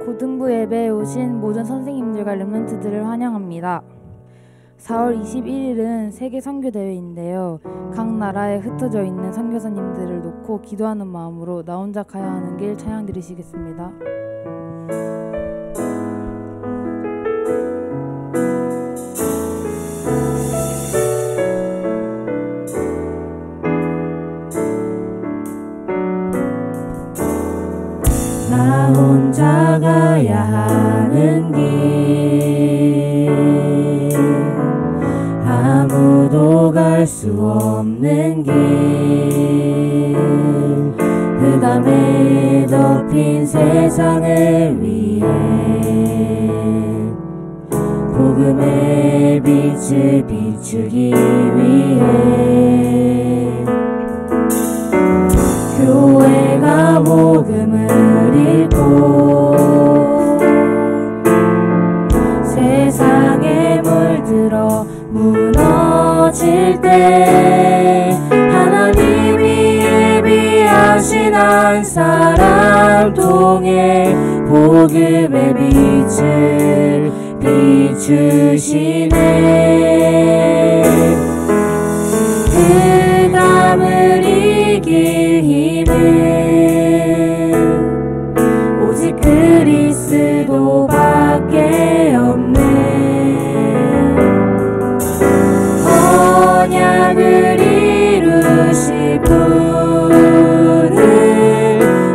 고등부 예배에 오신 모든 선생님들과 렘넌트들을 환영합니다. 4월 21일은 세계 선교대회인데요. 각 나라에 흩어져 있는 선교사님들을 놓고 기도하는 마음으로 나 혼자 가야 하는 길 찬양 드리시겠습니다. 나 혼자 가야 하는 길, 아무도 갈 수 없는 길, 흑암에 덮인 세상을 위해 복음의 빛을 비추기 위해 교회가 복음을 읽고 세상에 물들어 무너질 때 하나님이 예비하신 한 사람 통해 복음의 빛을 비추시네. 흑암을 이길 힘은 오직 그리스도밖에 없네. 언약을 이루실 분은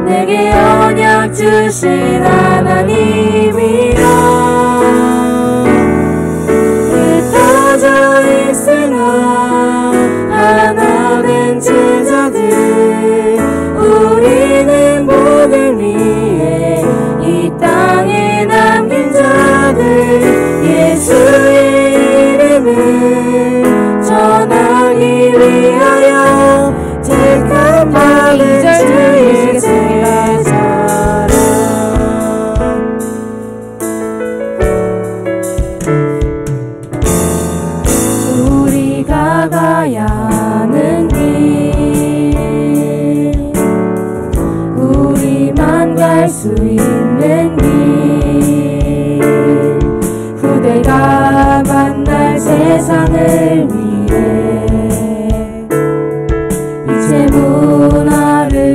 내게 언약 주신 하나님이라. 흩어져 있으나 하나는 제자들, 우리는 복을 위해 이 땅에 남긴 자들, 예수의 이름을 전하기 위하여 택한 받은 주의 제자라. 우리가 가야 하는 길, 우리만 갈 수 있는 길, 후대가 만날 세상을 위해 이제 문화를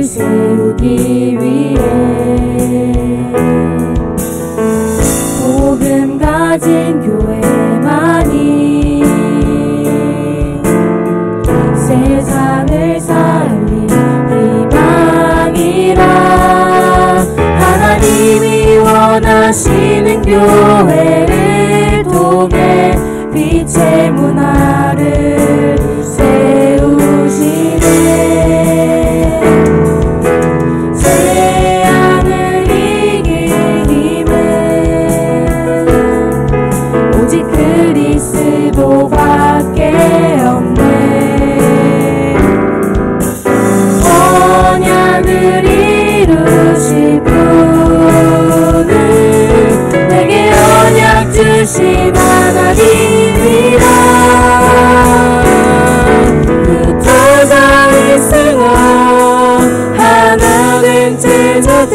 빛의 문화를 세우시네. 재앙을 이길 힘은 오직 그리스도밖에 없네. 언약을 이루실 분은 내게 언약 주신 하나님이라. 흩어져 있으나 하나 된 제자들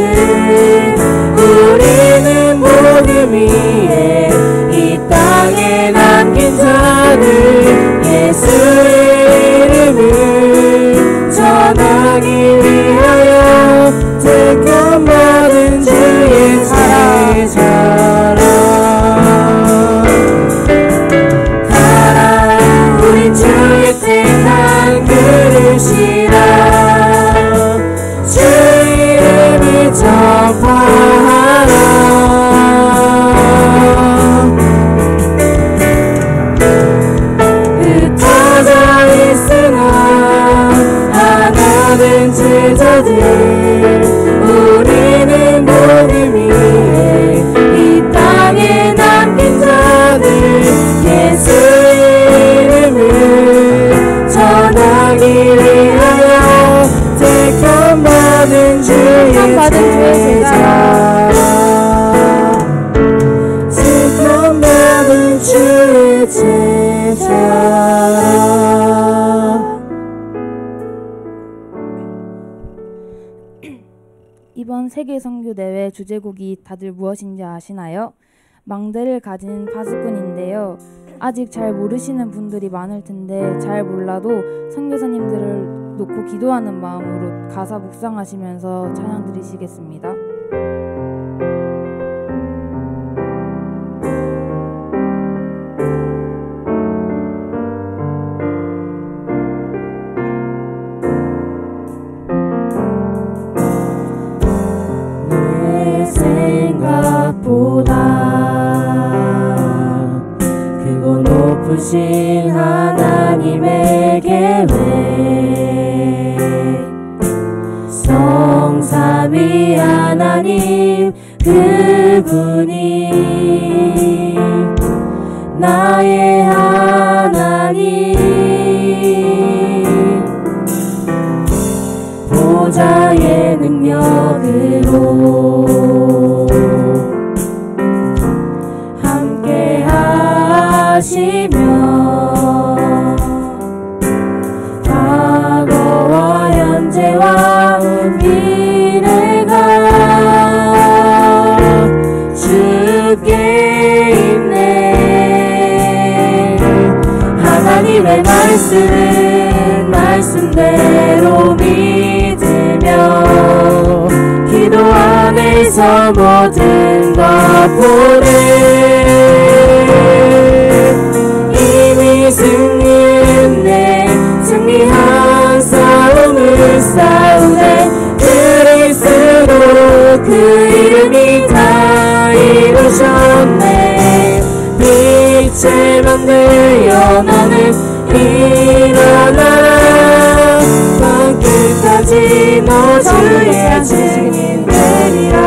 우리는 복음 위에 이 땅에 남긴 자들 예수의 이름을 전하기 위하여 택함받은 주의 제자라. 가라 우린 주의 택한 그릇이라. 주 이름을 전파하라. 흩어져 있으나 하나 된 제자들 우리는 복음 위에 이 땅에 남긴 자들 예수의 이름을 전하기 위하여 택함받은 주의 제자라. 택함받은 주의 제자라. 이번 세계 선교 대회 주제곡이 다들 무엇인지 아시나요? 망대를 가진 파수꾼인데요. 아직 잘 모르시는 분들이 많을 텐데 잘 몰라도 선교사님들을 놓고 기도하는 마음으로 가사 묵상하시면서 찬양 드리시겠습니다. 생각보다 크고 높으신 하나님의 계획 성삼위 하나님 그분이 나의 하나님 보좌의 능력으로 함께 하시며 과거와 현재와 미래가 주께 있네. 하나님의 말씀은 말씀대로 믿으며 기도 안에서 모든 것 보내. 이미 승리했네. 승리한 싸움을 싸우네. 그리스도 그 이름이 다 이루셨네. 빛의 만들려 너는 일어나라. 끝까지 너 주의 증인 되리라.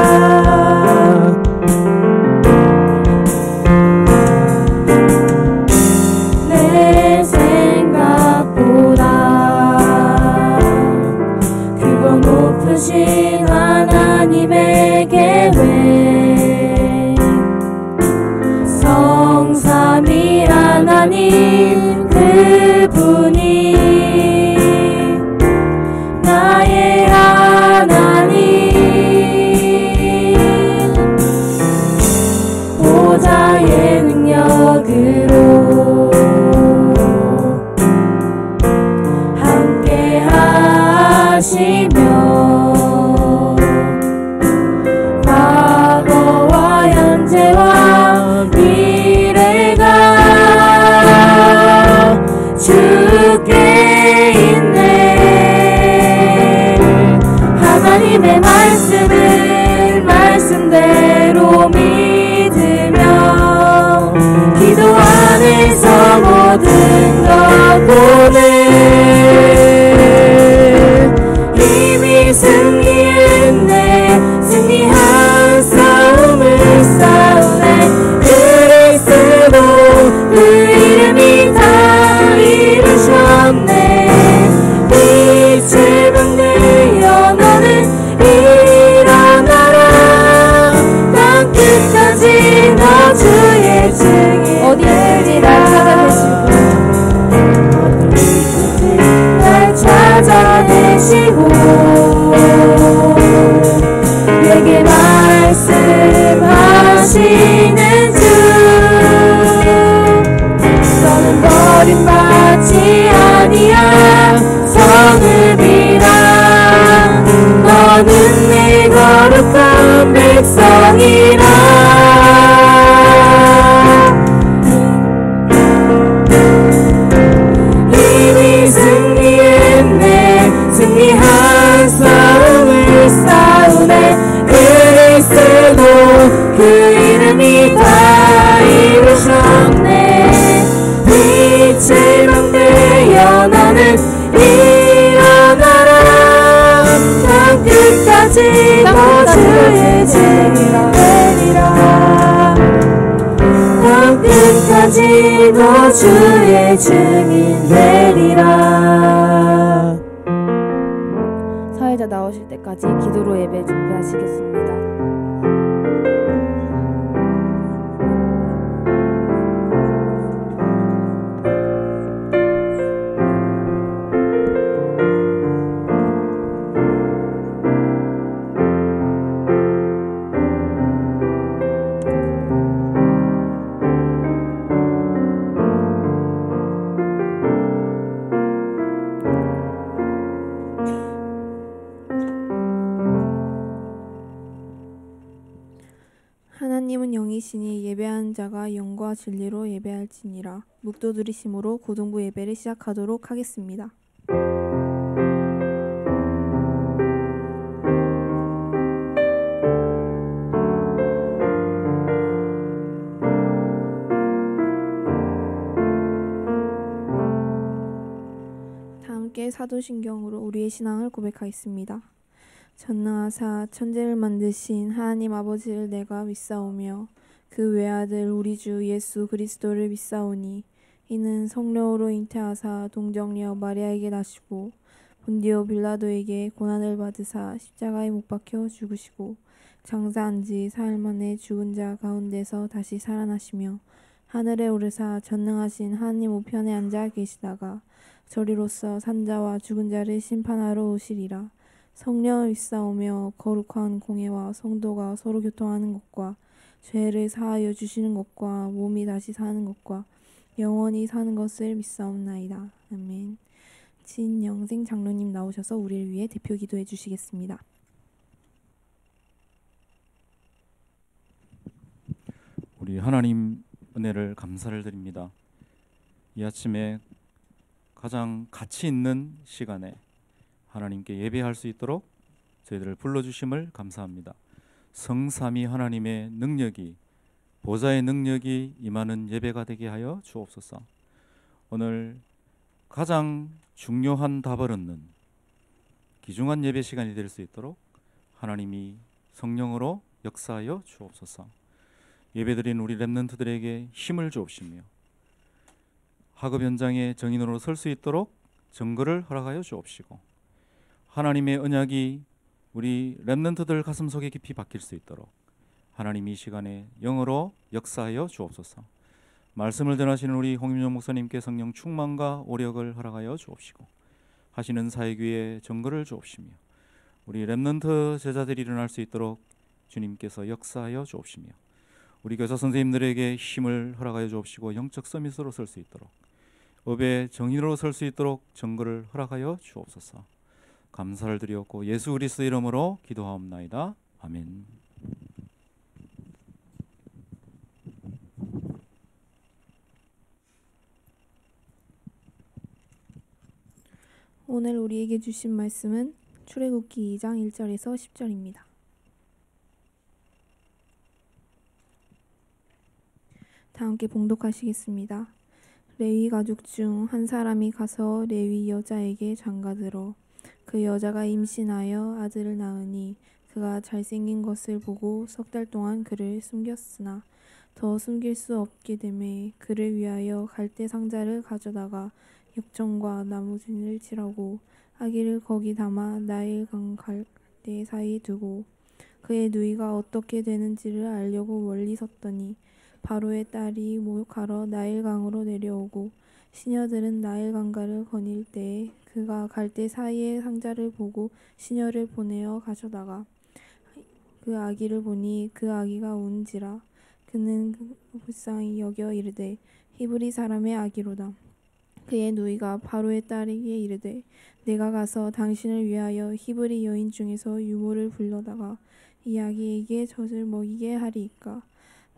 내 생각보다 크고 높으신 하나님의 계획 성삼위 하나님 그분이 나의 하나님 보좌의 능력으로 함께 하시며 과거와 현재와 미래가 주께 있네. 하나님의 말씀은 말씀대로 믿으며 기도 안에서 영광이라. 이미 승리했네. 승리한 싸움을 싸우네. 그리스도 그 이름이 다 이루셨네. 빛을 막되어 너는 일어나라. 땅 끝까지 너 주의 증인 되리라. 땅 끝까지 너 주의 증인 되리라. 사회자 나오실 때까지 기도로 예배 준비하시겠습니다. 하나님은 영이시니 예배하는 자가 영과 진리로 예배할지니라. 묵도들이심으로 고등부 예배를 시작하도록 하겠습니다. 다 함께 사도신경으로 우리의 신앙을 고백하겠습니다. 전능하사 천지를 만드신 하나님 아버지를 내가 믿사오며 그 외아들 우리 주 예수 그리스도를 믿사오니 이는 성령으로 잉태하사 동정녀 마리아에게 나시고 본디오 빌라도에게 고난을 받으사 십자가에 못 박혀 죽으시고 장사한 지 사흘 만에 죽은 자 가운데서 다시 살아나시며 하늘에 오르사 전능하신 하나님 우편에 앉아 계시다가 저리로서 산자와 죽은 자를 심판하러 오시리라. 성령을 믿사오며 거룩한 공예와 성도가 서로 교통하는 것과 죄를 사하여 주시는 것과 몸이 다시 사는 것과 영원히 사는 것을 믿사옵나이다. 아멘. 진영생 장로님 나오셔서 우리를 위해 대표 기도해 주시겠습니다. 우리 하나님 은혜를 감사를 드립니다. 이 아침에 가장 가치 있는 시간에 하나님께 예배할 수 있도록 저희들을 불러주심을 감사합니다. 성삼위 하나님의 능력이, 보좌의 능력이 임하는 예배가 되게 하여 주옵소서. 오늘 가장 중요한 답을 얻는 귀중한 예배 시간이 될 수 있도록 하나님이 성령으로 역사하여 주옵소서. 예배드린 우리 렘넌트들에게 힘을 주옵시며 학업 현장의 정인으로 설 수 있도록 정거를 허락하여 주옵시고 하나님의 언약이 우리 렘넌트들 가슴속에 깊이 박힐 수 있도록 하나님 이 시간에 영으로 역사하여 주옵소서. 말씀을 전하시는 우리 홍임용 목사님께 성령 충만과 오력을 허락하여 주옵시고 하시는 사역위에 정거를 주옵시며 우리 렘넌트 제자들이 일어날 수 있도록 주님께서 역사하여 주옵시며 우리 교사 선생님들에게 힘을 허락하여 주옵시고 영적 서밋으로 설 수 있도록 업의 정인으로 설 수 있도록 정거를 허락하여 주옵소서. 감사를 드리옵고 예수 그리스도 이름으로 기도하옵나이다. 아멘. 오늘 우리에게 주신 말씀은 출애굽기 2장 1절에서 10절입니다. 다 함께 봉독하시겠습니다. 레위 가족 중 한 사람이 가서 레위 여자에게 장가들어 그 여자가 임신하여 아들을 낳으니 그가 잘생긴 것을 보고 석 달 동안 그를 숨겼으나 더 숨길 수 없게 되매 그를 위하여 갈대 상자를 가져다가 역청과 나무진을 칠하고 아기를 거기 담아 나일강 갈대 사이에 두고 그의 누이가 어떻게 되는지를 알려고 멀리 섰더니 바로의 딸이 목욕하러 나일강으로 내려오고 시녀들은 나일강가를 거닐 때에 그가 갈대 사이의 상자를 보고 시녀를 보내어 가져다가 그 아기를 보니 그 아기가 운지라 그는 불쌍히 여겨 이르되 히브리 사람의 아기로다. 그의 누이가 바로의 딸에게 이르되 내가 가서 당신을 위하여 히브리 여인 중에서 유모를 불러다가 이 아기에게 젖을 먹이게 하리이까.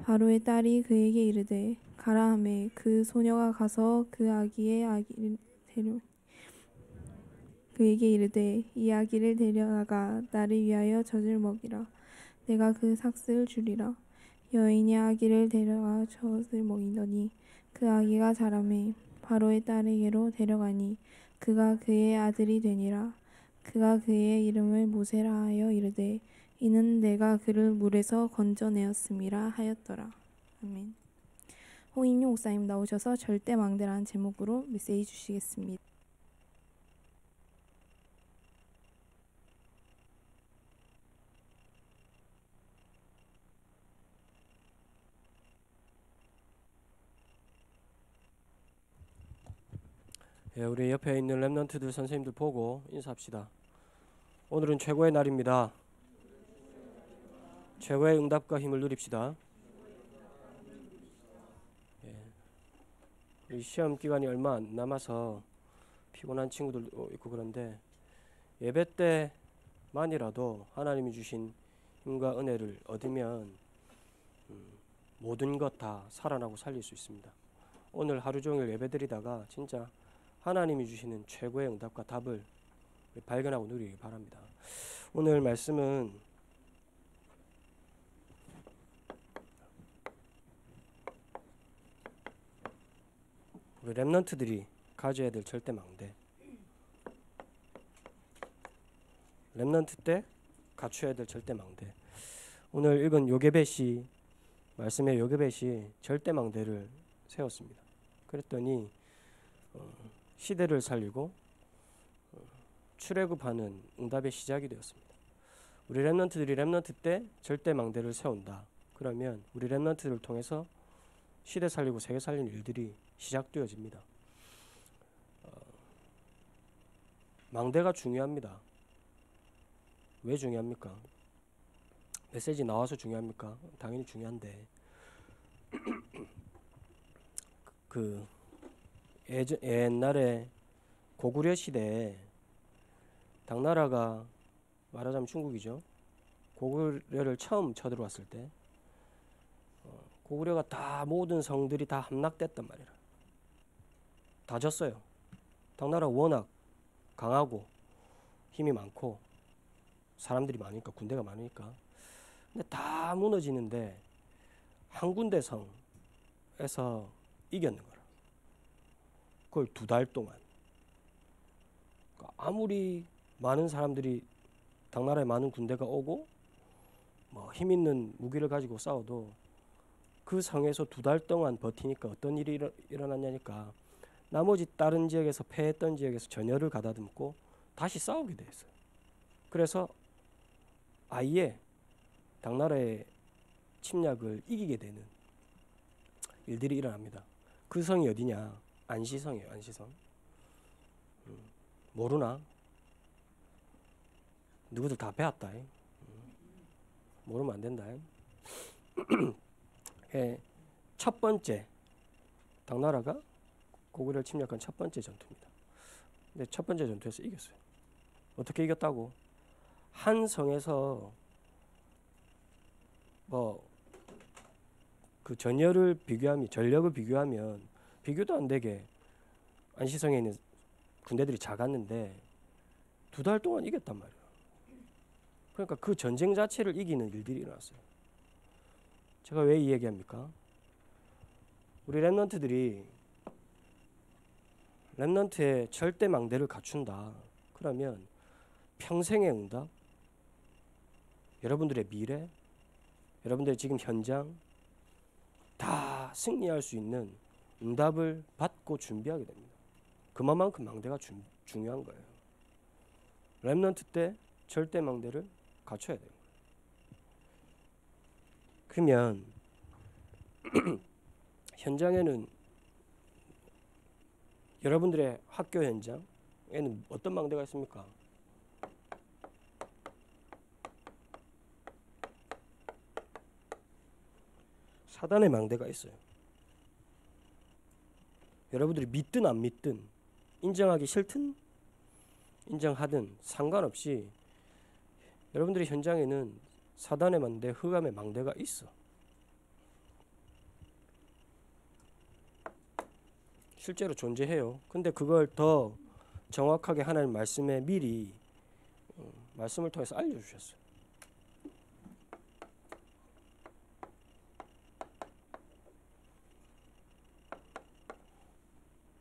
바로의 딸이 그에게 이르되 가라 하매 그 소녀가 가서 그 아기의 아기를 데려 그에게 이르되 이 아기를 데려다가 나를 위하여 젖을 먹이라. 내가 그 삭슬을 주리라. 여인이 아기를 데려가 젖을 먹이더니 그 아기가 자라매 바로의 딸에게로 데려가니 그가 그의 아들이 되니라. 그가 그의 이름을 모세라 하여 이르되 이는 내가 그를 물에서 건져내었음이라 하였더라. 아멘. 홍인용 목사님 나오셔서 절대망대라는 제목으로 메시지 주시겠습니다. 예, 우리 옆에 있는 랩런트들 선생님들 보고 인사합시다. 오늘은 최고의 날입니다. 최고의 응답과 힘을 누립시다. 예, 우리 시험 기간이 얼마 안 남아서 피곤한 친구들도 있고 그런데 예배 때만이라도 하나님이 주신 힘과 은혜를 얻으면 모든 것 다 살아나고 살릴 수 있습니다. 오늘 하루 종일 예배드리다가 진짜 하나님이 주시는 최고의 응답과 답을 발견하고 누리기 바랍니다. 오늘 말씀은 우리 랩런트들이 가져야 될 절대망대, 랩런트 때 갖춰야 될 절대망대. 오늘 읽은 요게벳이 말씀의 요게벳이 절대망대를 세웠습니다. 그랬더니 시대를 살리고 출애굽하는 응답의 시작이 되었습니다. 우리 랩런트들이 랩런트 때 절대망대를 세운다. 그러면 우리 랩런트들을 통해서 시대 살리고 세계 살리는 일들이 시작되어집니다. 망대가 중요합니다. 왜 중요합니까? 메시지 나와서 중요합니까? 당연히 중요한데 옛날에 고구려 시대에 당나라가 말하자면 중국이죠. 고구려를 처음 쳐들어왔을 때 고구려가 다 모든 성들이 다 함락됐단 말이라. 다 졌어요. 당나라가 워낙 강하고 힘이 많고 사람들이 많으니까 군대가 많으니까. 근데 다 무너지는데 한 군데 성에서 이겼는 거라. 그걸 2달 동안. 그러니까 아무리 많은 사람들이 당나라에 많은 군대가 오고 뭐 힘 있는 무기를 가지고 싸워도 그 성에서 2달 동안 버티니까 어떤 일이 일어났냐니까 나머지 다른 지역에서 패했던 지역에서 전열을 가다듬고 다시 싸우게 됐어요. 그래서 아예 당나라의 침략을 이기게 되는 일들이 일어납니다. 그 성이 어디냐? 안시성이에요. 안시성. 모르나? 누구들 다 배웠다. 모르면 안 된다. 예, 첫 번째 당나라가 고구려를 침략한 첫 번째 전투입니다. 근데 첫 번째 전투에서 이겼어요. 어떻게 이겼다고? 한 성에서 그 전력을 비교하면 비교도 안 되게 안시성에 있는 군대들이 작았는데 2달 동안 이겼단 말이에요. 그러니까 그 전쟁 자체를 이기는 일들이 일어났어요. 제가 왜 이 얘기합니까? 우리 랩런트들이 랩런트의 절대망대를 갖춘다. 그러면 평생의 응답, 여러분들의 미래, 여러분들의 지금 현장 다 승리할 수 있는 응답을 받고 준비하게 됩니다. 그만큼 망대가 중요한 거예요. 랩런트 때 절대망대를 갖춰야 돼요. 그러면 현장에는 여러분들의 학교 현장에는 어떤 망대가 있습니까? 사단의 망대가 있어요. 여러분들이 믿든 안 믿든 인정하기 싫든 인정하든 상관없이 여러분들의 현장에는 사단의 망대, 흑암의 망대가 있어. 실제로 존재해요. 근데 그걸 더 정확하게 하나님 말씀에 미리 말씀을 통해서 알려주셨어요.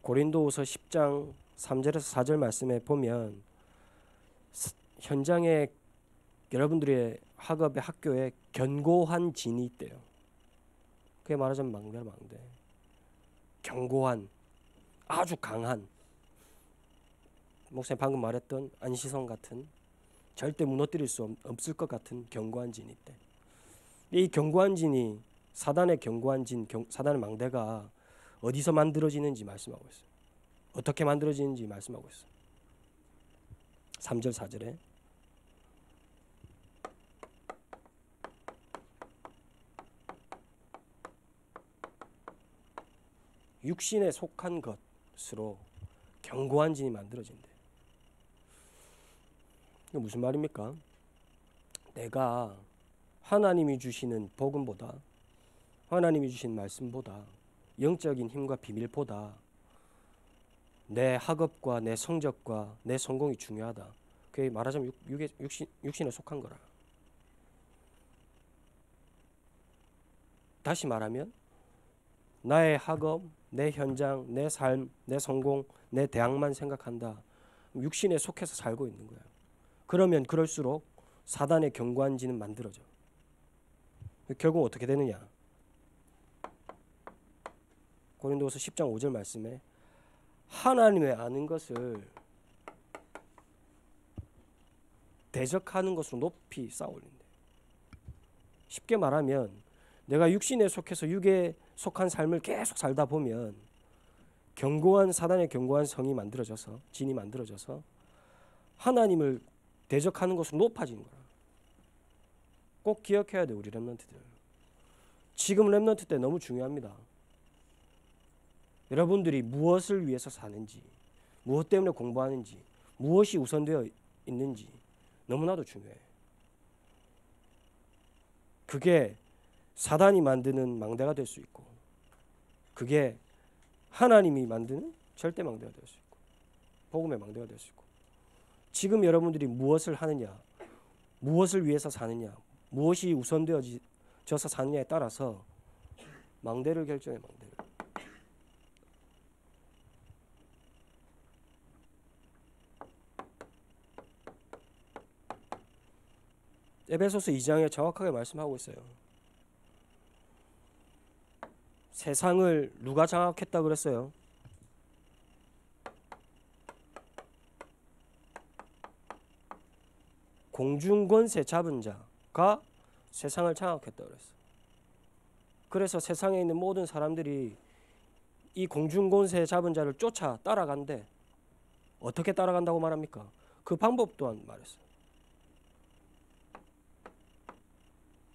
고린도후서 10장 3절에서 4절 말씀에 보면 현장에 여러분들의 학업의 학교에 견고한 진이 있대요. 그게 말하자면 망대라 망대. 견고한, 아주 강한, 목사님 방금 말했던 안시성 같은 절대 무너뜨릴 수 없을 것 같은 견고한 진이 있대. 이 견고한 진이 사단의 견고한 진, 사단의 망대가 어디서 만들어지는지 말씀하고 있어요. 어떻게 만들어지는지 말씀하고 있어요. 3절 4절에 육신에 속한 것으로 견고한 진이 만들어진대. 이게 무슨 말입니까? 내가 하나님이 주시는 복음보다 하나님이 주신 말씀보다 영적인 힘과 비밀보다 내 학업과 내 성적과 내 성공이 중요하다. 그게 말하자면 육신에 속한 거라. 다시 말하면 나의 학업, 내 현장, 내 삶, 내 성공, 내 대학만 생각한다. 육신에 속해서 살고 있는 거야. 그러면 그럴수록 사단의 견고한 진은 만들어져. 결국 어떻게 되느냐? 고린도후서 10장 5절 말씀에 하나님의 아는 것을 대적하는 것으로 높이 쌓아올린대. 쉽게 말하면 내가 육신에 속해서 육에 속한 삶을 계속 살다 보면 견고한 사단의 견고한 성이 만들어져서 진이 만들어져서 하나님을 대적하는 것으로 높아지는 거야. 꼭 기억해야 돼 우리 렘넌트들. 지금 렘넌트 때 너무 중요합니다. 여러분들이 무엇을 위해서 사는지, 무엇 때문에 공부하는지, 무엇이 우선되어 있는지 너무나도 중요해. 그게 사단이 만드는 망대가 될 수 있고 그게 하나님이 만드는 절대 망대가 될 수 있고 복음의 망대가 될 수 있고 지금 여러분들이 무엇을 하느냐, 무엇을 위해서 사느냐, 무엇이 우선되어져서 사느냐에 따라서 망대를 결정해. 망대를. 에베소서 2장에 정확하게 말씀하고 있어요. 세상을 누가 장악했다 그랬어요? 공중권세 잡은 자가 세상을 장악했다 그랬어. 그래서 세상에 있는 모든 사람들이 이 공중권세 잡은 자를 쫓아 따라간대. 어떻게 따라간다고 말합니까? 그 방법 또한 말했어.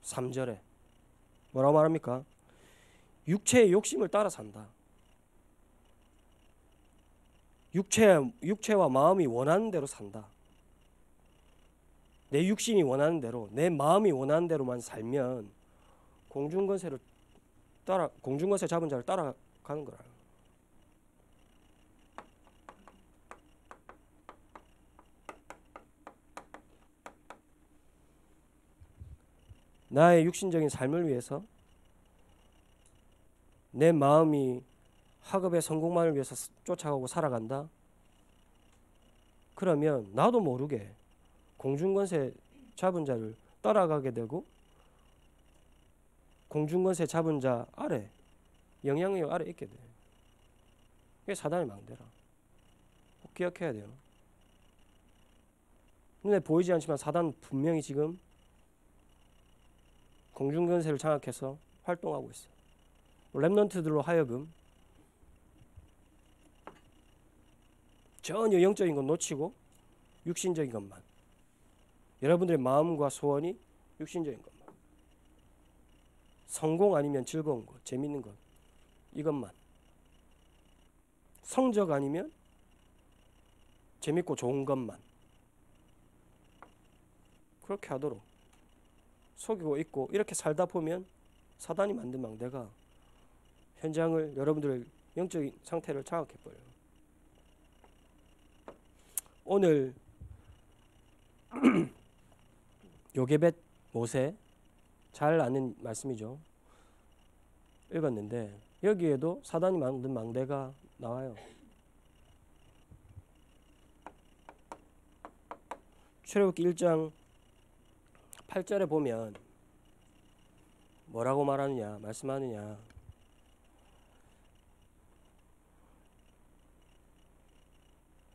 3절에 뭐라고 말합니까? 육체의 욕심을 따라 산다. 육체와 마음이 원하는 대로 산다. 내 육신이 원하는 대로, 내 마음이 원하는 대로만 살면 공중권세 잡은 자를 따라가는 거라. 나의 육신적인 삶을 위해서 내 마음이 학업의 성공만을 위해서 쫓아가고 살아간다. 그러면 나도 모르게 공중권세 잡은 자를 따라가게 되고 공중권세 잡은 자 아래 영향력 아래 있게 돼. 그게 사단의 망대라. 꼭 기억해야 돼요. 눈에 보이지 않지만 사단은 분명히 지금 공중권세를 장악해서 활동하고 있어. 렘넌트들로 하여금 전혀 영적인 건 놓치고 육신적인 것만, 여러분들의 마음과 소원이 육신적인 것만, 성공 아니면 즐거운 것, 재밌는 것, 이것만 성적 아니면 재밌고 좋은 것만 그렇게 하도록 속이고 있고, 이렇게 살다 보면 사단이 만든 망대가 현장을, 여러분들의 영적인 상태를 장악해버려요. 오늘 요게벳 모세 잘 아는 말씀이죠. 읽었는데 여기에도 사단이 만든 망대가 나와요. 출애굽기 1장 8절에 보면 뭐라고 말하느냐, 말씀하느냐.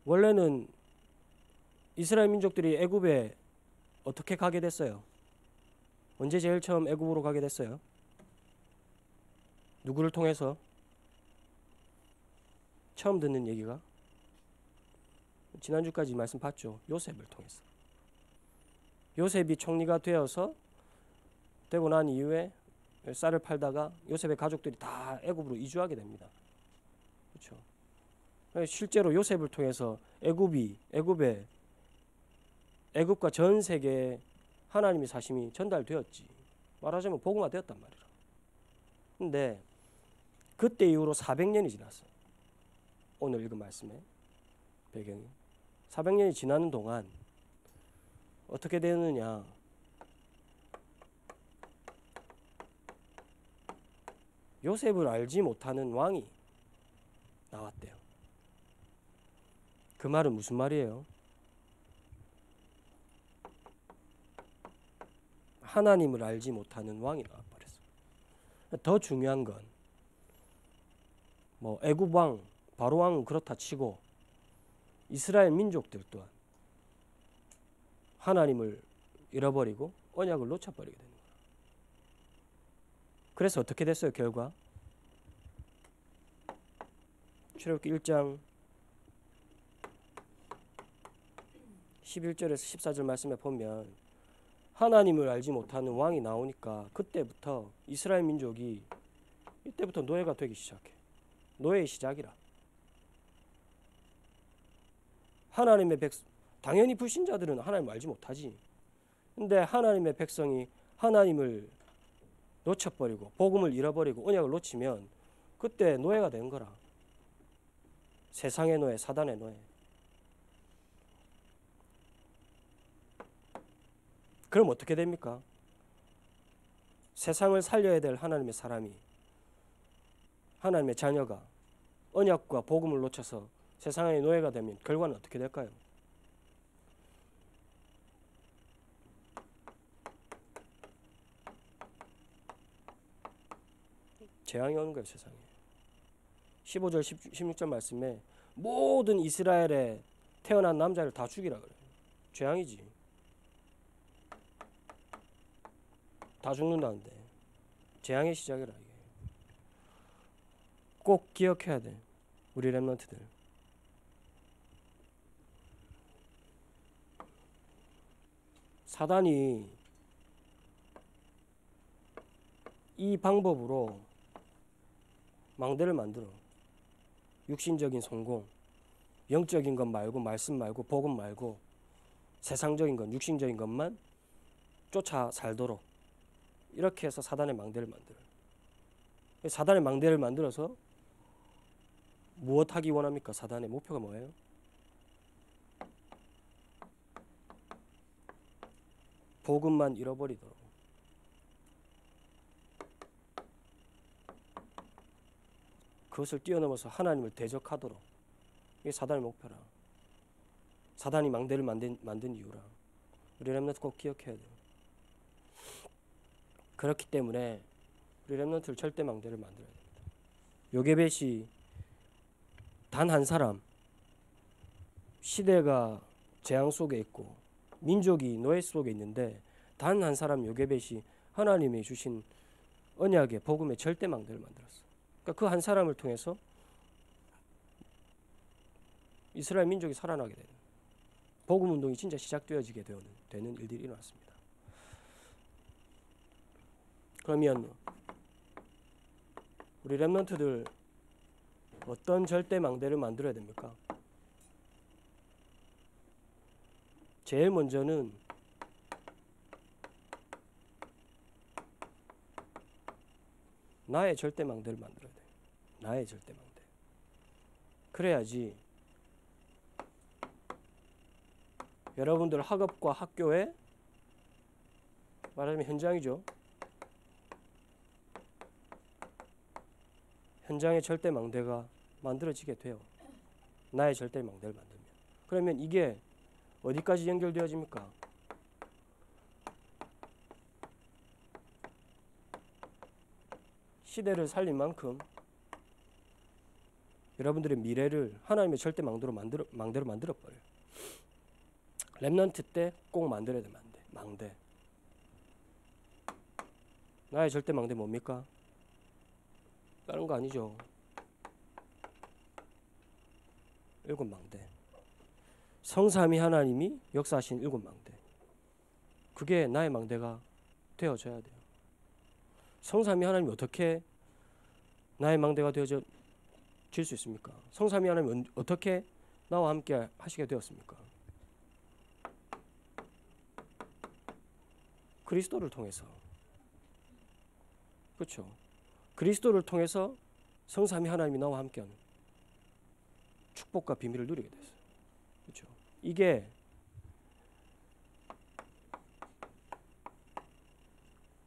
원래는 이스라엘 민족들이 애굽에 어떻게 가게 됐어요? 언제 제일 처음 애굽으로 가게 됐어요? 누구를 통해서? 처음 듣는 얘기가? 지난주까지 말씀 봤죠. 요셉을 통해서. 요셉이 총리가 되어서 되고 난 이후에 쌀을 팔다가 요셉의 가족들이 다 애굽으로 이주하게 됩니다. 그렇죠. 실제로 요셉을 통해서 애굽과 전 세계에 하나님의 사심이 전달되었지. 말하자면 복음화 되었단 말이라. 근데 그때 이후로 400년이 지났어. 오늘 읽은 말씀의 배경이 400년이 지나는 동안 어떻게 되느냐. 요셉을 알지 못하는 왕이 나왔대요. 그 말은 무슨 말이에요? 하나님을 알지 못하는 왕이 나와버렸어. 더 중요한 건 뭐 애굽 왕, 바로 왕은 그렇다 치고 이스라엘 민족들 또한 하나님을 잃어버리고 언약을 놓쳐버리게 되는 거야. 그래서 어떻게 됐어요, 결과? 출애굽기 1장 11절에서 14절 말씀에 보면 하나님을 알지 못하는 왕이 나오니까 그때부터 이스라엘 민족이 이때부터 노예가 되기 시작해. 노예의 시작이라. 하나님의 당연히 불신자들은 하나님을 알지 못하지. 근데 하나님의 백성이 하나님을 놓쳐버리고 복음을 잃어버리고 언약을 놓치면 그때 노예가 된 거라. 세상의 노예, 사단의 노예. 그럼 어떻게 됩니까? 세상을 살려야 될 하나님의 사람이, 하나님의 자녀가 언약과 복음을 놓쳐서 세상의 노예가 되면 결과는 어떻게 될까요? 재앙이 오는 거예요, 세상에. 15절, 16절 말씀에 모든 이스라엘에 태어난 남자를 다 죽이라 그래요. 재앙이지. 다 죽는다는데 재앙의 시작이라. 이게 꼭 기억해야 돼, 우리 렘넌트들. 사단이 이 방법으로 망대를 만들어. 육신적인 성공, 영적인 것 말고, 말씀 말고, 복음 말고 세상적인 것, 육신적인 것만 쫓아 살도록 이렇게 해서 사단의 망대를 만들어요. 사단의 망대를 만들어서 무엇 하기 원합니까? 사단의 목표가 뭐예요? 복음만 잃어버리도록. 그것을 뛰어넘어서 하나님을 대적하도록. 이게 사단의 목표라. 사단이 망대를 만든 이유라. 우리 렘넌트 꼭 기억해야 돼요. 그렇기 때문에 우리 렘넌트를 절대 망대를 만들어야 됩니다. 요게벳이 단 한 사람, 시대가 재앙 속에 있고 민족이 노예 속에 있는데 단 한 사람 요게벳이 하나님이 주신 언약의 복음의 절대 망대를 만들었어. 그러니까 그 한 사람을 통해서 이스라엘 민족이 살아나게 되는, 복음 운동이 진짜 시작되어지게 되는 일들이 일어났습니다. 그러면 우리 렘넌트들 어떤 절대 망대를 만들어야 됩니까? 제일 먼저는 나의 절대 망대를 만들어야 돼요. 나의 절대 망대. 그래야지 여러분들 학업과 학교에 말하자면 현장이죠. 현장의 절대 망대가 만들어지게 돼요. 나의 절대 망대를 만들면. 그러면 이게 어디까지 연결되어집니까? 시대를 살린 만큼 여러분들의 미래를 하나님의 절대 망대로 만들어버려요. 렘넌트 때 꼭 만들어야 돼. 망대. 나의 절대 망대 뭡니까? 다른 거 아니죠. 일곱 망대. 성삼위 하나님이 역사하신 일곱 망대. 그게 나의 망대가 되어져야 돼요. 성삼위 하나님이 어떻게 나의 망대가 되어질 수 있습니까? 성삼위 하나님이 어떻게 나와 함께 하시게 되었습니까? 그리스도를 통해서. 그렇죠. 그리스도를 통해서 성삼위 하나님이 나와 함께하는 축복과 비밀을 누리게 됐어요. 그렇죠. 이게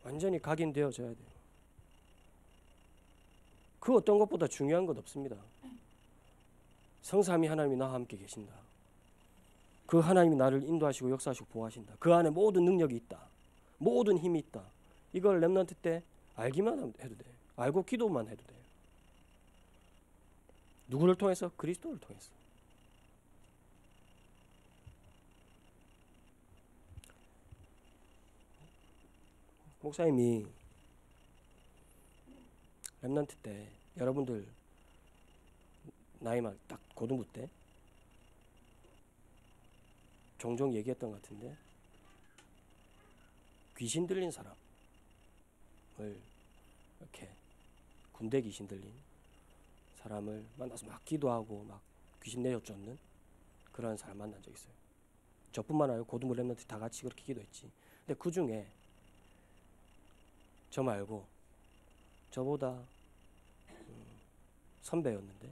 완전히 각인되어져야 돼요. 그 어떤 것보다 중요한 것 없습니다. 성삼위 하나님이 나와 함께 계신다. 그 하나님이 나를 인도하시고 역사하시고 보호하신다. 그 안에 모든 능력이 있다. 모든 힘이 있다. 이걸 렘넌트 때 알기만 해도 돼. 알고 기도만 해도 돼요. 누구를 통해서? 그리스도를 통해서. 목사님이 렘넌트 때 여러분들 나이만 딱 고등부 때 종종 얘기했던 것 같은데 귀신 들린 사람을 이렇게 군대 귀신 들린 사람을 만나서 막 기도하고 막 귀신 내쫓는 그런 사람 만난 적 있어요. 저뿐만 아니고 고등부 렘넌트 다 같이 그렇게 기도했지. 근데 그 중에 저 말고 저보다 선배였는데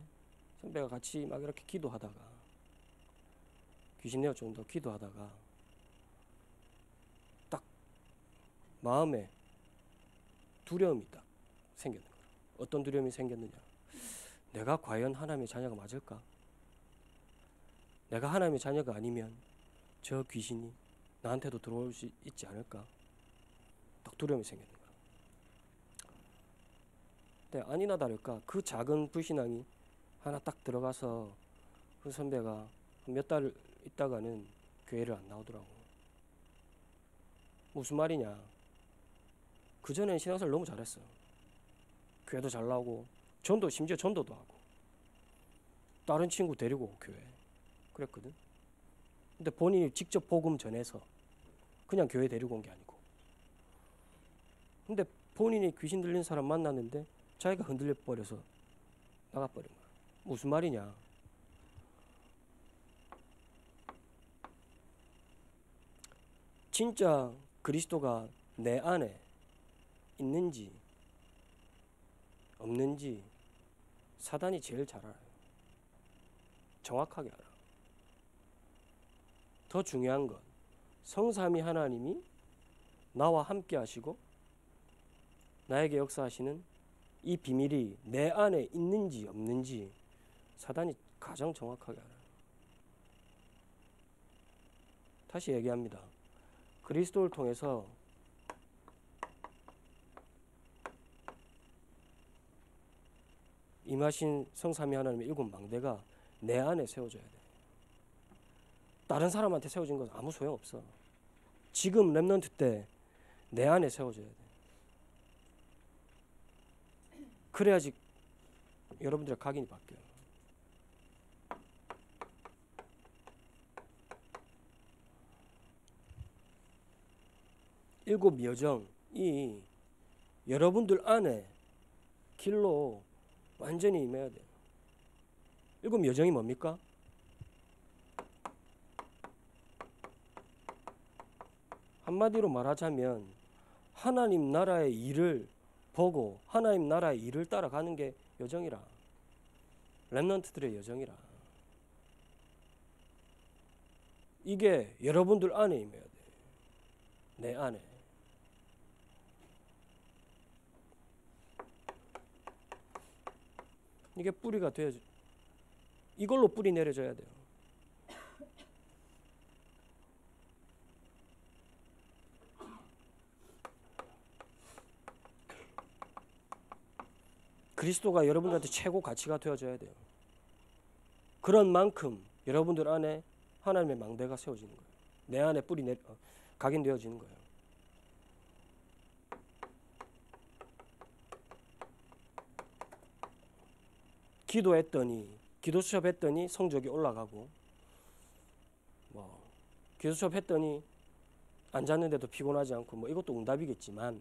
선배가 같이 막 이렇게 기도하다가 귀신 내쫓는다고 기도하다가 딱 마음에 두려움이 딱 생겼는 거예요. 어떤 두려움이 생겼느냐? 내가 과연 하나님의 자녀가 맞을까? 내가 하나님의 자녀가 아니면 저 귀신이 나한테도 들어올 수 있지 않을까? 딱 두려움이 생기는 거예요. 근데 아니나 다를까 그 작은 불신앙이 하나 딱 들어가서 그 선배가 몇 달 있다가는 교회를 안 나오더라고. 무슨 말이냐? 그전엔 신앙생활 너무 잘했어. 교회도 잘 나오고 심지어 전도도 하고 다른 친구 데리고 교회 그랬거든. 근데 본인이 직접 복음 전해서 그냥 교회 데리고 온 게 아니고 근데 본인이 귀신 들린 사람 만났는데 자기가 흔들려 버려서 나가버린 거야. 무슨 말이냐? 진짜 그리스도가 내 안에 있는지 없는지 사단이 제일 잘 알아요. 정확하게 알아. 더 중요한 건 성삼위 하나님이 나와 함께 하시고 나에게 역사하시는 이 비밀이 내 안에 있는지 없는지 사단이 가장 정확하게 알아요. 다시 얘기합니다. 그리스도를 통해서 임하신 성삼위 하나님의 일곱 망대가 내 안에 세워져야 돼. 다른 사람한테 세워진 건 아무 소용없어. 지금 렘넌트 때 내 안에 세워져야 돼. 그래야지 여러분들의 각인이 바뀌어요. 일곱 여정이 여러분들 안에 길로 완전히 임해야 돼요. 일곱 여정이 뭡니까? 한마디로 말하자면 하나님 나라의 일을 보고 하나님 나라의 일을 따라가는 게 여정이라. 렘넌트들의 여정이라. 이게 여러분들 안에 임해야 돼. 내 안에. 이게 뿌리가 되어져. 이걸로 뿌리 내려줘야 돼요. 그리스도가 여러분들한테 최고 가치가 되어져야 돼요. 그런 만큼 여러분들 안에 하나님의 망대가 세워지는 거예요. 내 안에 뿌리 각인되어지는 거예요. 기도 수첩했더니 성적이 올라가고, 기도 수첩했더니 안 잤는데도 피곤하지 않고, 이것도 응답이겠지만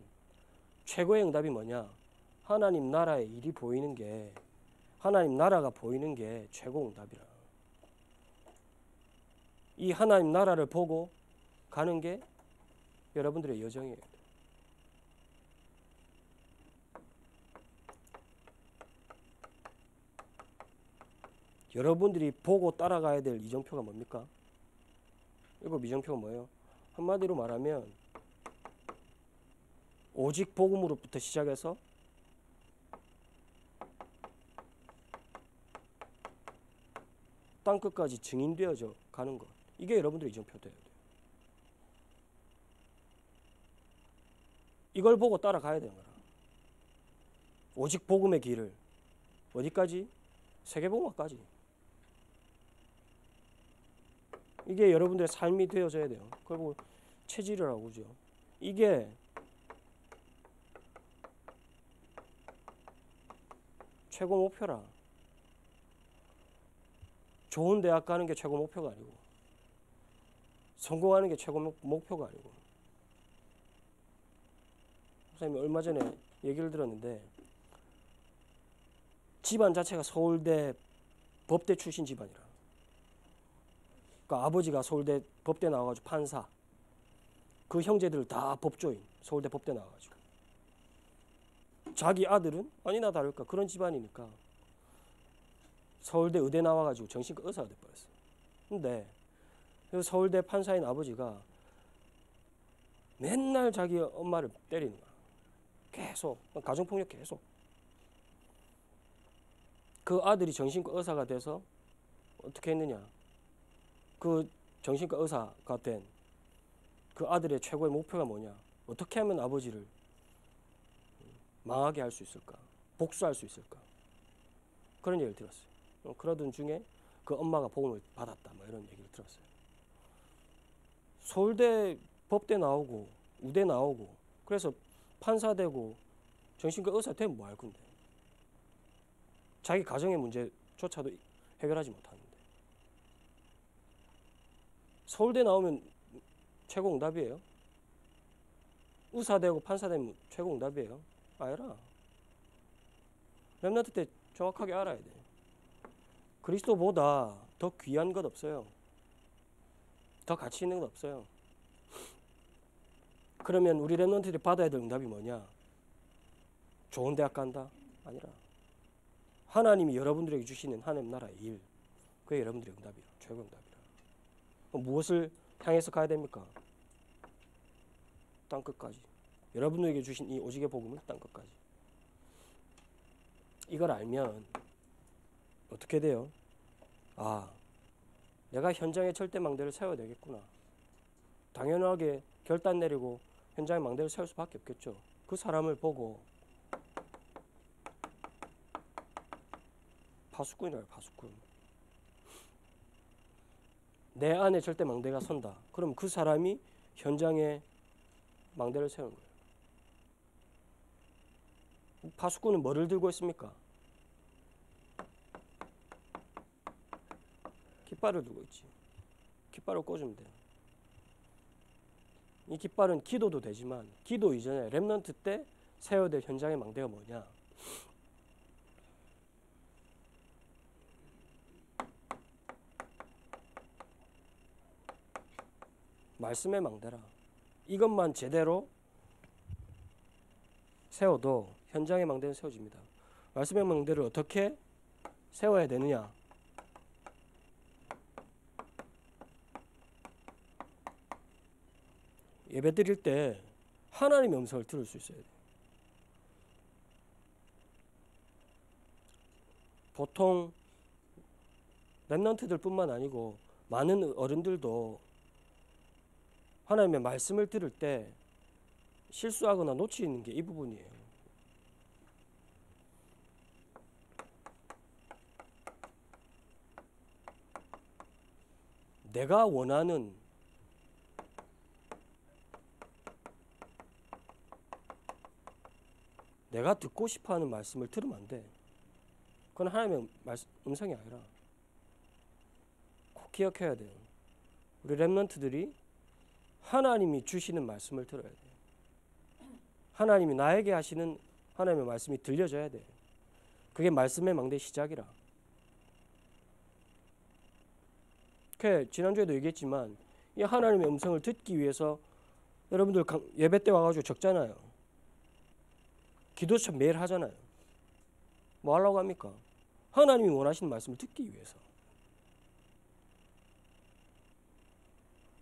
최고의 응답이 뭐냐? 하나님 나라의 일이 보이는 게, 하나님 나라가 보이는 게 최고 응답이라. 이 하나님 나라를 보고 가는 게 여러분들의 여정이에요. 여러분들이 보고 따라가야 될 이정표가 뭡니까? 일곱 이정표가 뭐예요? 한마디로 말하면 오직 복음으로부터 시작해서 땅끝까지 증인되어져 가는 것. 이게 여러분들의 이정표 돼야 돼요. 이걸 보고 따라가야 되는 거라. 오직 복음의 길을 어디까지? 세계복음화까지. 이게 여러분들의 삶이 되어져야 돼요. 그걸 보고 체질이라고 그러죠. 이게 최고 목표라. 좋은 대학 가는 게 최고 목표가 아니고, 성공하는 게 최고 목표가 아니고. 선생님이 얼마 전에 얘기를 들었는데, 집안 자체가 서울대 법대 출신 집안이라. 그러니까 아버지가 서울대 법대 나와가지고 판사, 그 형제들 다 법조인, 서울대 법대 나와가지고. 자기 아들은 아니나 다를까 그런 집안이니까 서울대 의대 나와가지고 정신과 의사가 돼버렸어. 근데 서울대 판사인 아버지가 맨날 자기 엄마를 때리는 거야. 계속 가정폭력 계속. 그 아들이 정신과 의사가 돼서 어떻게 했느냐? 그 정신과 의사가 된 그 아들의 최고의 목표가 뭐냐? 어떻게 하면 아버지를 망하게 할 수 있을까? 복수할 수 있을까? 그런 얘기를 들었어요. 그러던 중에 그 엄마가 복음을 받았다, 이런 얘기를 들었어요. 서울대 법대 나오고 우대 나오고 그래서 판사 되고 정신과 의사 되면 뭐 할 건데? 자기 가정의 문제조차도 해결하지 못하는데. 서울대 나오면 최고 응답이에요? 의사 되고 판사 되면 최고 응답이에요? 아니라. 렘넌트 때 정확하게 알아야 돼. 그리스도보다 더 귀한 것 없어요. 더 가치 있는 것 없어요. 그러면 우리 렘넌트들이 받아야 될 응답이 뭐냐? 좋은 대학 간다? 아니라. 하나님이 여러분들에게 주시는 하나님 나라의 일, 그게 여러분들의 응답이야. 최고 응답이라. 무엇을 향해서 가야 됩니까? 땅끝까지. 여러분에게 주신 이 오직의 복음은 땅끝까지. 이걸 알면 어떻게 돼요? 아, 내가 현장에 절대 망대를 세워야 되겠구나. 당연하게 결단 내리고 현장에 망대를 세울 수밖에 없겠죠. 그 사람을 보고 파수꾼이라요, 파수꾼. 내 안에 절대 망대가 선다. 그럼 그 사람이 현장에 망대를 세우는 거예요. 파수꾼은 뭐를 들고 있습니까? 깃발을 들고 있지. 깃발을 꽂으면 돼요. 이 깃발은 기도도 되지만 기도 이전에 렘넌트 때 세워야 될 현장의 망대가 뭐냐? 말씀의 망대라. 이것만 제대로 세워도 현장의 망대는 세워집니다. 말씀의 망대를 어떻게 세워야 되느냐? 예배 드릴 때 하나님의 음성을 들을 수 있어야 돼요. 보통 렘넌트들 뿐만 아니고 많은 어른들도 하나님의 말씀을 들을 때 실수하거나 놓치는 게 이 부분이에요. 내가 원하는 내가 듣고 싶어하는 말씀을 들으면 안 돼. 그건 하나님의 음성이 아니라 꼭 기억해야 돼요. 우리 렘넌트들이 하나님이 주시는 말씀을 들어야 돼요. 하나님이 나에게 하시는 하나님의 말씀이 들려져야 돼요. 그게 말씀의 망대의 시작이라. 지난주에도 얘기했지만 이 하나님의 음성을 듣기 위해서 여러분들 예배 때 와가지고 적잖아요. 기도처럼 매일 하잖아요. 뭐 하려고 합니까? 하나님이 원하시는 말씀을 듣기 위해서.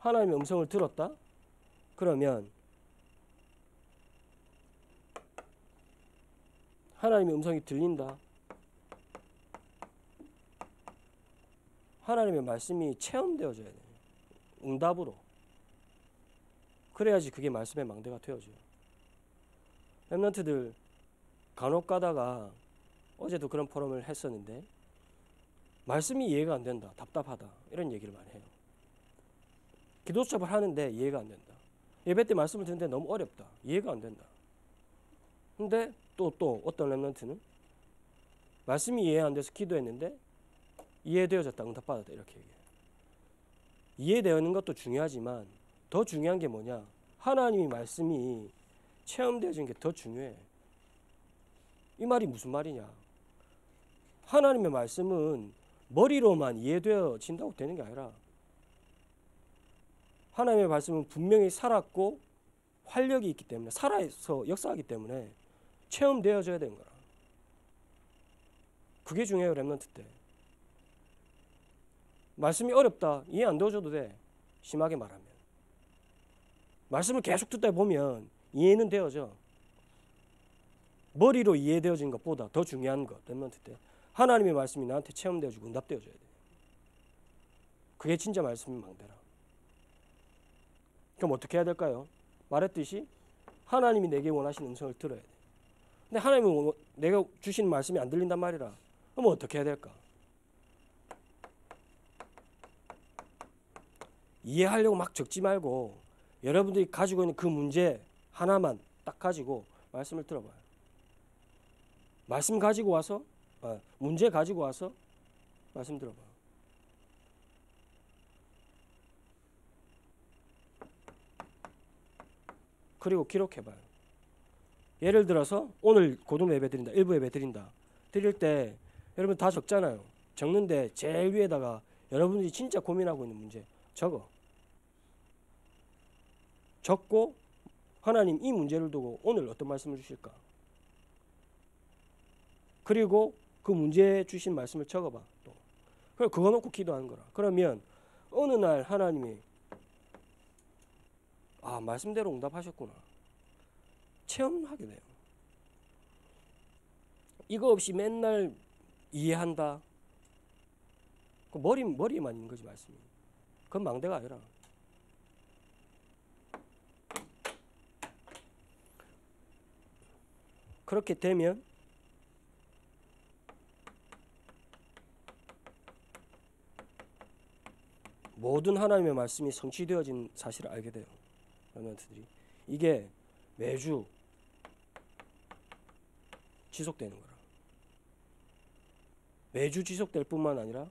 하나님의 음성을 들었다? 그러면 하나님의 음성이 들린다. 하나님의 말씀이 체험되어져야 돼요. 응답으로. 그래야지 그게 말씀의 망대가 되어져요. 렘넌트들 간혹 가다가 어제도 그런 포럼을 했었는데 말씀이 이해가 안 된다. 답답하다. 이런 얘기를 많이 해요. 기도 수업을 하는데 이해가 안 된다. 예배 때 말씀을 듣는데 너무 어렵다. 이해가 안 된다. 근데 또 어떤 렘넌트는 말씀이 이해 안 돼서 기도했는데 이해되어졌다. 응답받았다. 이렇게 얘기해요. 이해되는 것도 중요하지만 더 중요한 게 뭐냐? 하나님의 말씀이 체험되어지는 게 더 중요해. 이 말이 무슨 말이냐? 하나님의 말씀은 머리로만 이해되어진다고 되는 게 아니라 하나님의 말씀은 분명히 살았고 활력이 있기 때문에 살아서 역사하기 때문에 체험되어져야 되는 거라. 그게 중요해요. 렘넌트 때. 말씀이 어렵다. 이해 안 되어줘도 돼. 심하게 말하면. 말씀을 계속 듣다 보면 이해는 되어져. 머리로 이해되어진 것보다 더 중요한 것. 렘넌트 때. 하나님의 말씀이 나한테 체험되어지고 응답되어져야 돼. 그게 진짜 말씀의 망대라. 그럼 어떻게 해야 될까요? 말했듯이 하나님이 내게 원하시는 음성을 들어야 돼. 근데 하나님은 내가 주신 말씀이 안 들린단 말이라. 그럼 어떻게 해야 될까? 이해하려고 막 적지 말고 여러분들이 가지고 있는 그 문제 하나만 딱 가지고 말씀을 들어봐요. 말씀 가지고 와서 문제 가지고 와서 말씀 들어봐요. 그리고 기록해봐요. 예를 들어서 오늘 고등 예배 드린다. 일부 예배 드린다. 드릴 때 여러분 다 적잖아요. 적는데 제일 위에다가 여러분들이 진짜 고민하고 있는 문제 적어. 적고 하나님 이 문제를 두고 오늘 어떤 말씀을 주실까? 그리고 그 문제에 주신 말씀을 적어봐. 또. 그럼 그거 놓고 기도하는 거라. 그러면 어느 날 하나님이 말씀대로 응답하셨구나. 체험하게 돼요. 이거 없이 맨날 이해한다. 그 머리에만 있는 거지 말씀이. 그건 망대가 아니라. 그렇게 되면 모든 하나님의 말씀이 성취되어진 사실을 알게 돼요. 렘넌트들이. 이게 매주 지속되는 거라. 매주 지속될 뿐만 아니라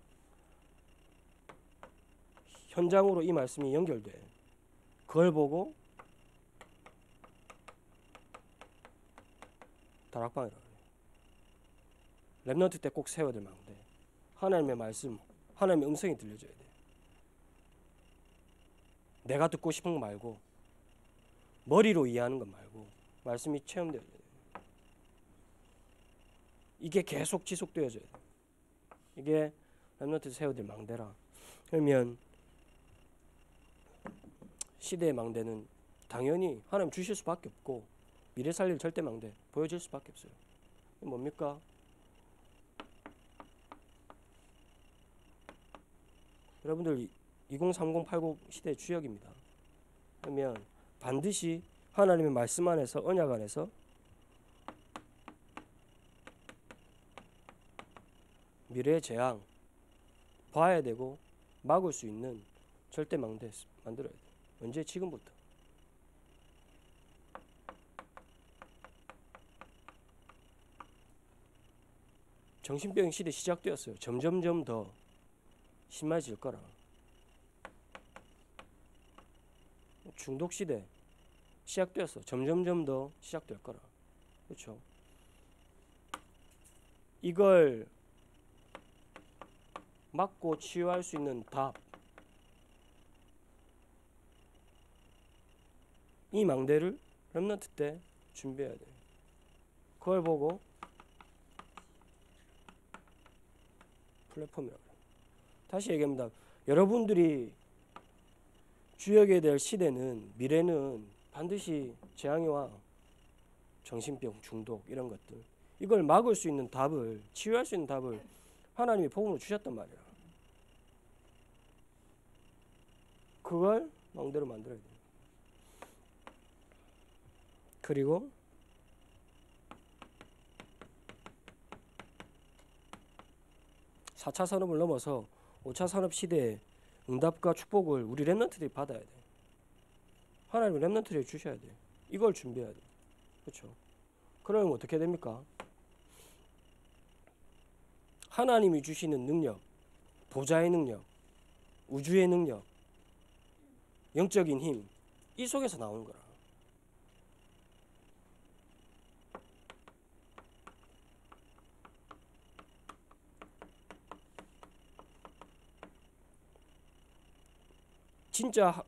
현장으로 이 말씀이 연결돼. 그걸 보고 다락방이라고 해요. 렘넌트 때 꼭 세워야 될 망대. 하나님의 말씀, 하나님의 음성이 들려줘야 돼. 내가 듣고 싶은 거 말고 머리로 이해하는 것 말고 말씀이 체험되어야 돼요. 이게 계속 지속되어져야 돼요. 이게 렘넌트 세워질 망대라. 그러면 시대의 망대는 당연히 하나님 주실 수밖에 없고 미래 살릴 절대 망대 보여질 수밖에 없어요. 뭡니까? 여러분들 2030, 80 시대의 주역입니다. 그러면 반드시 하나님의 말씀 안에서 언약 안에서 미래의 재앙 봐야 되고 막을 수 있는 절대 망대 만들어야 돼요. 언제? 지금부터. 정신병 시대 시작되었어요. 점점점 더 심해질 거라. 중독 시대 시작되었어. 점점점 더 시작될 거라. 그렇죠? 이걸 막고 치유할 수 있는 답. 이 망대를 렘넌트 때 준비해야 돼요. 그걸 보고 플랫폼이라고 해요. 다시 얘기합니다. 여러분들이 주역에 대할 시대는 미래는 반드시 재앙이 와. 정신병, 중독 이런 것들. 이걸 막을 수 있는 답을 치유할 수 있는 답을 하나님이 복음으로 주셨단 말이야. 그걸 망대로 만들어야 돼. 그리고 (4차) 산업을 넘어서 (5차) 산업 시대의 응답과 축복을 우리 렘넌트들이 받아야 돼. 하나님은 렘넌트들이 주셔야 돼. 이걸 준비해야 돼. 그렇죠? 그러면 어떻게 됩니까? 하나님이 주시는 능력, 보좌의 능력, 우주의 능력, 영적인 힘, 이 속에서 나오는 거라. 진짜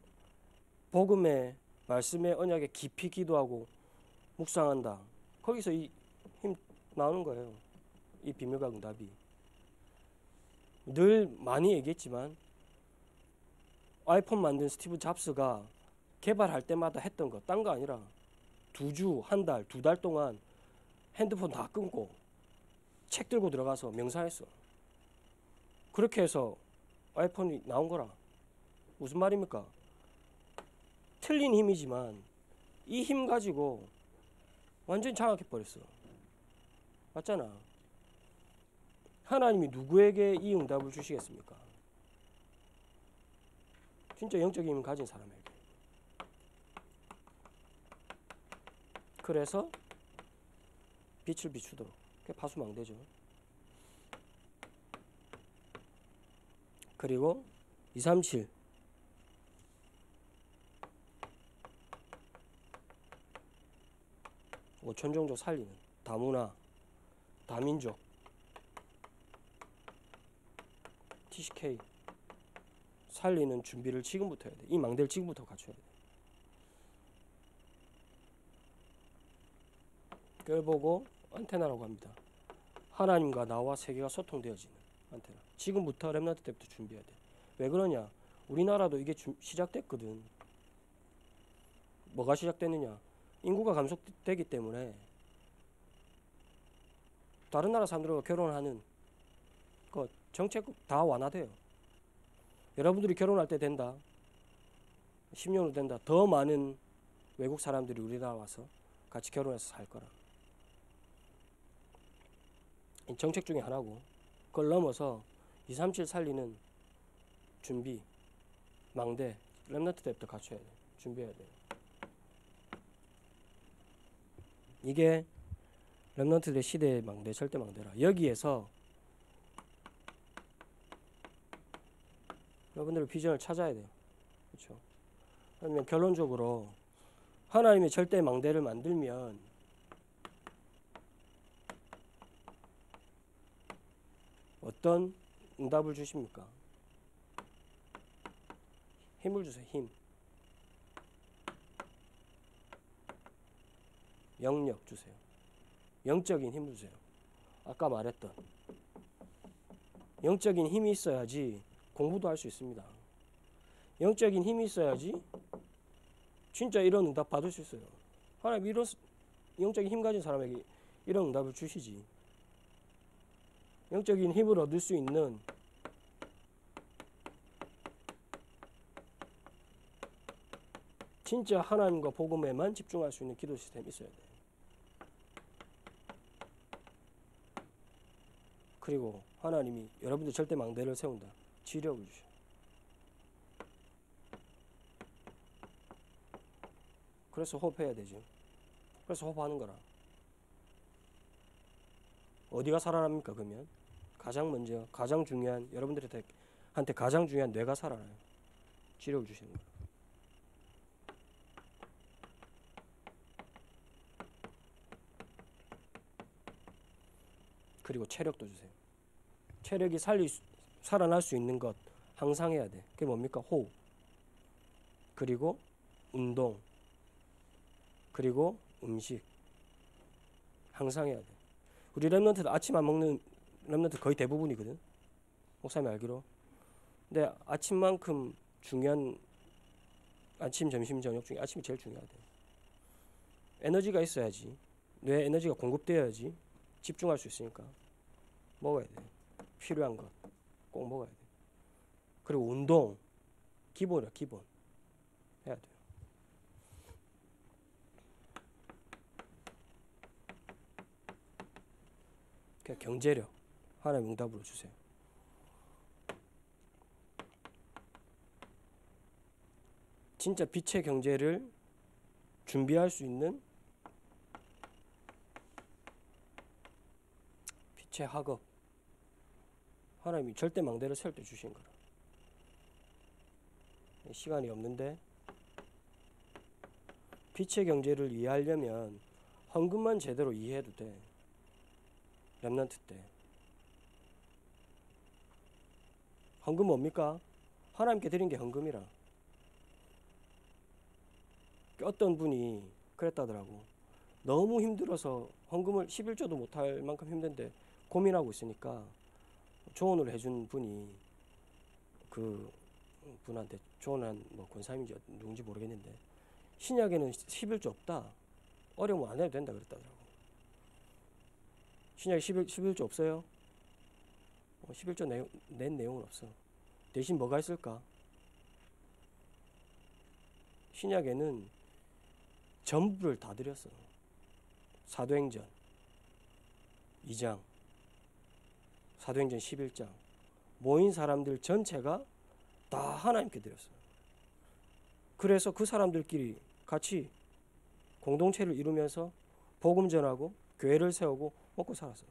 복음의 말씀의 언약에 깊이 기도하고 묵상한다. 거기서 이 힘 나오는 거예요. 이 비밀과 응답이. 늘 많이 얘기했지만 아이폰 만든 스티브 잡스가 개발할 때마다 했던 거 딴 거 아니라 2주, 한 달, 2달 동안 핸드폰 다 끊고 책 들고 들어가서 명상했어. 그렇게 해서 아이폰이 나온 거라. 무슨 말입니까? 틀린 힘이지만 이 힘 가지고 완전히 장악해버렸어. 맞잖아. 하나님이 누구에게 이 응답을 주시겠습니까? 진짜 영적인 힘을 가진 사람에게. 그래서 빛을 비추도록. 그게 파수망대죠. 그리고 237 천종족 살리는 다문화, 다민족, TCK 살리는 준비를 지금부터 해야 돼. 이 망대를 지금부터 갖춰야 돼. 그걸 보고 안테나라고 합니다. 하나님과 나와 세계가 소통되어지는 안테나. 지금부터 렘넌트 때부터 준비해야 돼. 왜 그러냐? 우리나라도 이게 시작됐거든. 뭐가 시작됐느냐? 인구가 감소되기 때문에 다른 나라 사람들과 결혼하는 그 정책 다 완화돼요. 여러분들이 결혼할 때 된다. 10년 후 된다. 더 많은 외국 사람들이 우리나라 와서 같이 결혼해서 살 거라. 정책 중에 하나고, 그걸 넘어서 237 살리는 준비, 망대, 렘넌트 때부터 갖춰야 돼. 준비해야 돼. 이게 렘넌트들의 시대의 망대, 절대 망대라. 여기에서 여러분들의 비전을 찾아야 돼요. 그렇죠? 그러면 결론적으로 하나님의 절대 망대를 만들면 어떤 응답을 주십니까? 힘을 주세요. 힘. 영역 주세요. 영적인 힘을 주세요. 아까 말했던 영적인 힘이 있어야지 공부도 할 수 있습니다. 영적인 힘이 있어야지 진짜 이런 응답 받을 수 있어요. 하나님 이런 영적인 힘 가진 사람에게 이런 응답을 주시지. 영적인 힘을 얻을 수 있는 진짜 하나님과 복음에만 집중할 수 있는 기도 시스템이 있어야 돼요. 그리고 하나님이 여러분들 절대 망대를 세운다. 지력을 주셔. 그래서 호흡해야 되죠. 그래서 호흡하는 거라. 어디가 살아납니까? 그러면 가장 먼저 가장 중요한 여러분들한테 가장 중요한 뇌가 살아나요. 지력을 주시는 거예요. 그리고 체력도 주세요. 체력이 살아날 수 있는 것 항상 해야 돼. 그게 뭡니까? 호흡. 그리고 운동. 그리고 음식. 항상 해야 돼. 우리 렘넌트들 아침 안 먹는 렘넌트 거의 대부분이거든. 목사님 알기로. 근데 아침만큼 중요한 아침, 점심, 저녁 중에 아침이 제일 중요하대. 에너지가 있어야지. 뇌에 에너지가 공급되어야지 집중할 수 있으니까 먹어야 돼. 필요한 것 꼭 먹어야 돼. 그리고 운동 기본이야. 기본 해야 돼요. 그냥 경제력 하나님 응답으로 주세요. 진짜 빛의 경제를 준비할 수 있는 빛의 학업 하나님이 절대 망대를 세울 때 주신 거라. 시간이 없는데 빛의 경제를 이해하려면 헌금만 제대로 이해해도 돼. 렘넌트 때 헌금 뭡니까? 하나님께 드린 게 헌금이라. 어떤 분이 그랬다더라고. 너무 힘들어서 헌금을 11조도 못할 만큼 힘든데 고민하고 있으니까 조언을 해준 분이 그 분한테 조언한 뭐 권사님인지 누군지 모르겠는데 신약에는 11조 없다. 어려우면 안 해도 된다 그랬다더라고. 신약에 11조 없어요? 11조 낸 내용은 없어. 대신 뭐가 있을까? 신약에는 전부를 다 드렸어. 사도행전 2장, 사도행전 11장 모인 사람들 전체가 다 하나님께 드렸어. 그래서 그 사람들끼리 같이 공동체를 이루면서 복음 전하고 교회를 세우고 먹고 살았어.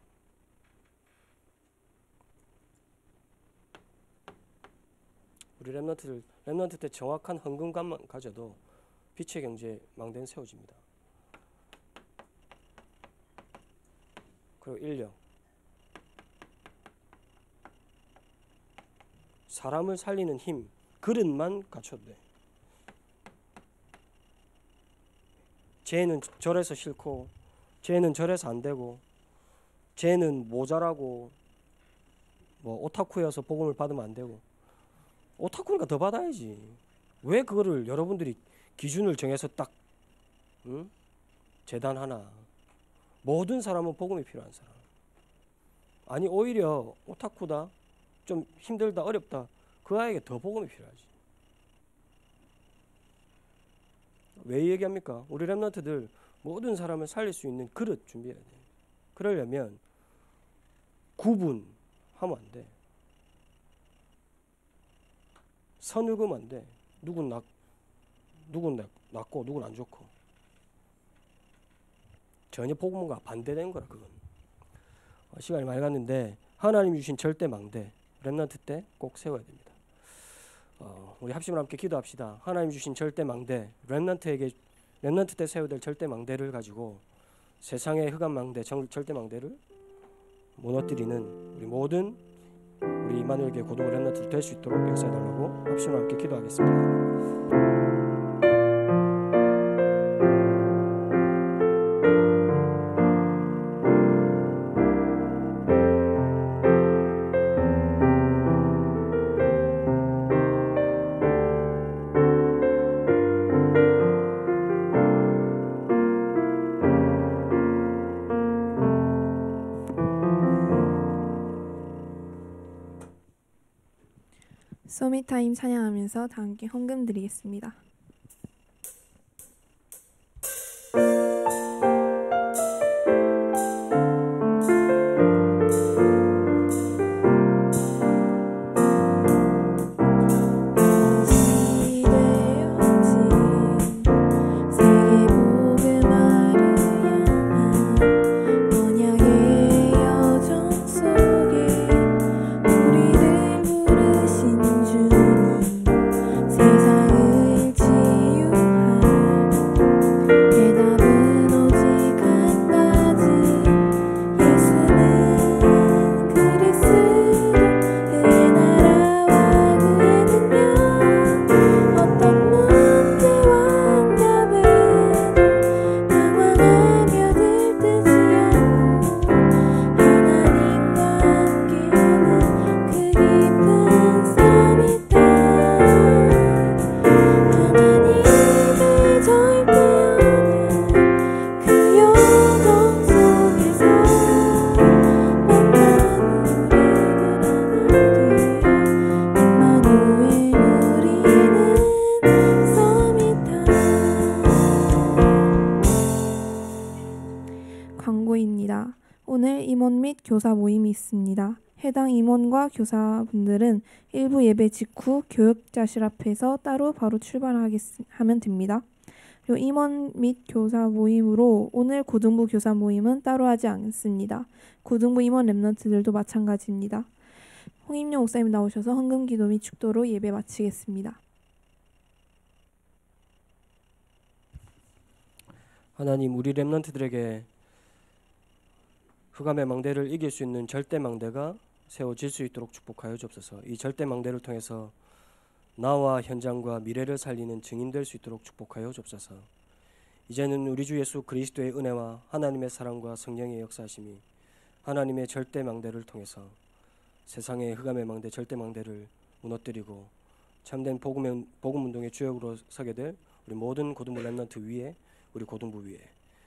우리 렘넌트 때 정확한 헌금감만 가져도 빛의 경제 망대는 세워집니다. 그리고 인력. 사람을 살리는 힘, 그릇만 갖춰도 돼. 쟤는 저래서 싫고 쟤는 저래서 안 되고 쟤는 모자라고 뭐 오타쿠여서 복음을 받으면 안 되고. 오타쿠니까 더 받아야지. 왜 그거를 여러분들이 기준을 정해서 딱 재단 하나. 모든 사람은 복음이 필요한 사람. 아니 오히려 오타쿠다 좀 힘들다 어렵다 그 아이에게 더 복음이 필요하지. 왜 얘기합니까? 우리 렘넌트들 모든 사람을 살릴 수 있는 그릇 준비해야 돼. 그러려면 구분하면 안 돼. 선을 안 돼. 누군 낫고 누군 안 좋고. 전혀 복음과 반대되는 거라 그건. 시간이 많이 갔는데 하나님 주신 절대 망대 렘넌트 때 꼭 세워야 됩니다. 우리 합심을 함께 기도합시다. 하나님 주신 절대 망대 렘넌트 때 세워야 될 절대 망대를 가지고 세상의 흑암 망대 절대 망대를 무너뜨리는 우리 모든 우리 이마누엘 교회 고등부 렘넌트 될 수 있도록 역사해달라고 합심을 함께 기도하겠습니다. 서밋타임 찬양하면서 다 함께 헌금 드리겠습니다. 광고입니다. 오늘 임원 및 교사 모임이 있습니다. 해당 임원과 교사분들은 일부 예배 직후 교육자실 앞에서 따로 바로 출발하면 됩니다. 그리고 임원 및 교사 모임으로 오늘 고등부 교사 모임은 따로 하지 않습니다. 고등부 임원 랩런트들도 마찬가지입니다. 홍임용 목사님 나오셔서 헌금 기도 및 축도로 예배 마치겠습니다. 하나님, 우리 렘넌트들에게 흑암의 망대를 이길 수 있는 절대 망대가 세워질 수 있도록 축복하여 주옵소서. 이 절대 망대를 통해서 나와 현장과 미래를 살리는 증인 될 수 있도록 축복하여 주옵소서. 이제는 우리 주 예수 그리스도의 은혜와 하나님의 사랑과 성령의 역사하심이 하나님의 절대 망대를 통해서 세상의 흑암의 망대, 절대 망대를 무너뜨리고 참된 복음운동의 주역으로 서게 될 우리 모든 고등부 렘넌트 위에, 우리 고등부 위에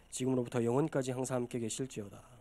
지금으로부터 영원까지 항상 함께 계실지어다.